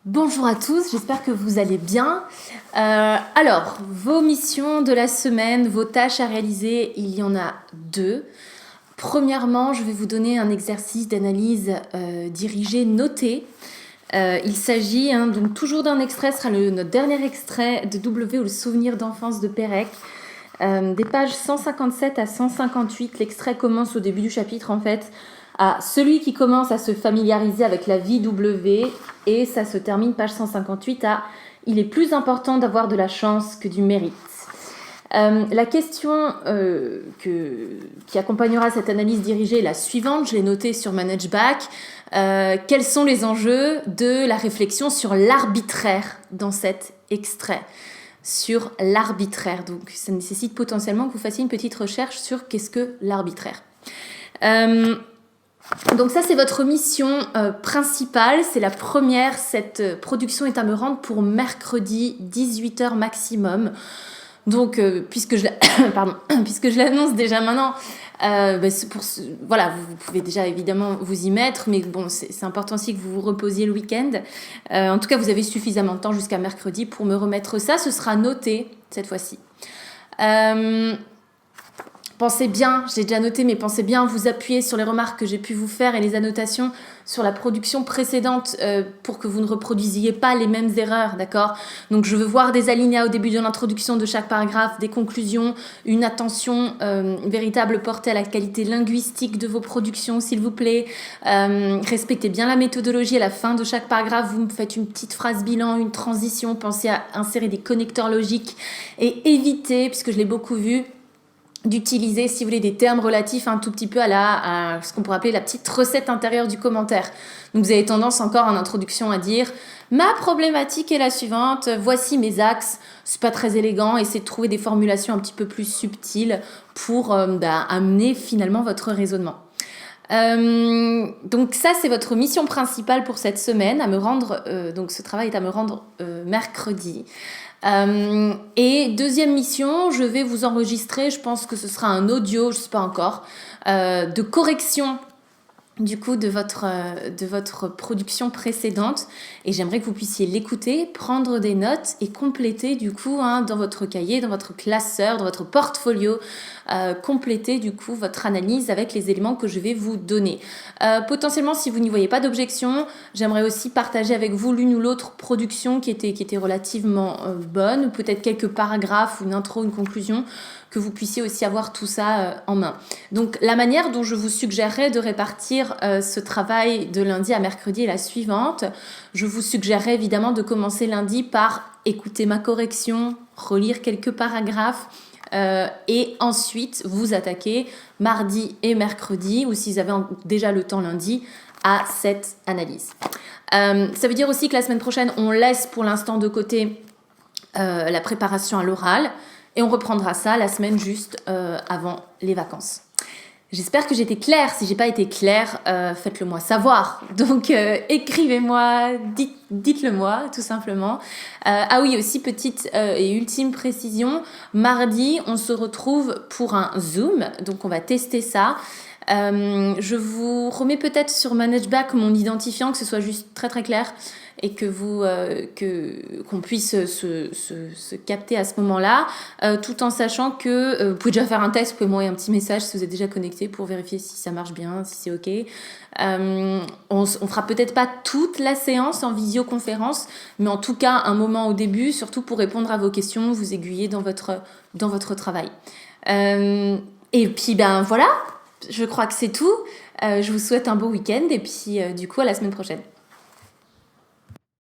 Bonjour à tous, j'espère que vous allez bien. Alors, vos missions de la semaine, vos tâches à réaliser, il y en a deux. Premièrement, je vais vous donner un exercice d'analyse dirigée notée. Il s'agit donc toujours d'un extrait, ce sera notre dernier extrait de W ou le souvenir d'enfance de Pérec. Des pages 157 à 158, l'extrait commence au début du chapitre en fait, à celui qui commence à se familiariser avec la vie W, et ça se termine page 158 à il est plus important d'avoir de la chance que du mérite. La question qui accompagnera cette analyse dirigée est la suivante, je l'ai notée sur ManageBack. Quels sont les enjeux de la réflexion sur l'arbitraire dans cet extrait ? Sur l'arbitraire. Donc, ça nécessite potentiellement que vous fassiez une petite recherche sur qu'est-ce que l'arbitraire. Donc ça, c'est votre mission principale. C'est la première. Cette production est à me rendre pour mercredi, 18h maximum. Donc, puisque je l'annonce déjà maintenant, voilà, vous pouvez déjà évidemment vous y mettre, mais bon, c'est important aussi que vous vous reposiez le week-end. En tout cas, vous avez suffisamment de temps jusqu'à mercredi pour me remettre ça. Ce sera noté cette fois-ci. Pensez bien, j'ai déjà noté, mais pensez bien vous appuyer sur les remarques que j'ai pu vous faire et les annotations sur la production précédente pour que vous ne reproduisiez pas les mêmes erreurs, d'accord ? Donc je veux voir des alinéas au début de l'introduction de chaque paragraphe, des conclusions, une attention véritable portée à la qualité linguistique de vos productions, s'il vous plaît. Respectez bien la méthodologie à la fin de chaque paragraphe, vous me faites une petite phrase bilan, une transition, pensez à insérer des connecteurs logiques et évitez, puisque je l'ai beaucoup vu, d'utiliser, si vous voulez, des termes relatifs un tout petit peu à ce qu'on pourrait appeler la petite recette intérieure du commentaire. Donc vous avez tendance encore en introduction à dire « Ma problématique est la suivante, voici mes axes ». C'est pas très élégant, essayez de trouver des formulations un petit peu plus subtiles pour amener finalement votre raisonnement. Donc ça, c'est votre mission principale pour cette semaine, à me rendre, donc ce travail est à me rendre mercredi. Et deuxième mission, je vais vous enregistrer, je pense que ce sera un audio, je ne sais pas encore, de correction du coup de votre production précédente, et j'aimerais que vous puissiez l'écouter, prendre des notes et compléter du coup dans votre cahier, dans votre classeur, dans votre portfolio, compléter du coup votre analyse avec les éléments que je vais vous donner. Potentiellement, si vous n'y voyez pas d'objection, j'aimerais aussi partager avec vous l'une ou l'autre production qui était relativement bonne, peut-être quelques paragraphes, une intro, une conclusion, que vous puissiez aussi avoir tout ça en main. Donc la manière dont je vous suggérerais de répartir ce travail de lundi à mercredi est la suivante. Je vous suggérerais évidemment de commencer lundi par écouter ma correction, relire quelques paragraphes, et ensuite vous attaquer mardi et mercredi, ou si vous avez déjà le temps lundi, à cette analyse. Ça veut dire aussi que la semaine prochaine, on laisse pour l'instant de côté la préparation à l'oral, et on reprendra ça la semaine juste avant les vacances. J'espère que j'étais claire. Si j'ai pas été claire, faites-le moi savoir. Donc écrivez-moi, dites-le moi tout simplement. Ah oui, aussi petite et ultime précision, mardi on se retrouve pour un Zoom, donc on va tester ça. Je vous remets peut-être sur ManageBack mon identifiant, que ce soit juste très très clair et que qu'on puisse se capter à ce moment-là, tout en sachant que vous pouvez déjà faire un test, vous pouvez m'envoyer un petit message si vous êtes déjà connecté pour vérifier si ça marche bien, si c'est ok. On fera peut-être pas toute la séance en visioconférence, mais en tout cas un moment au début, surtout pour répondre à vos questions, vous aiguiller dans votre travail. Et puis voilà, je crois que c'est tout. Je vous souhaite un beau week-end et puis du coup à la semaine prochaine.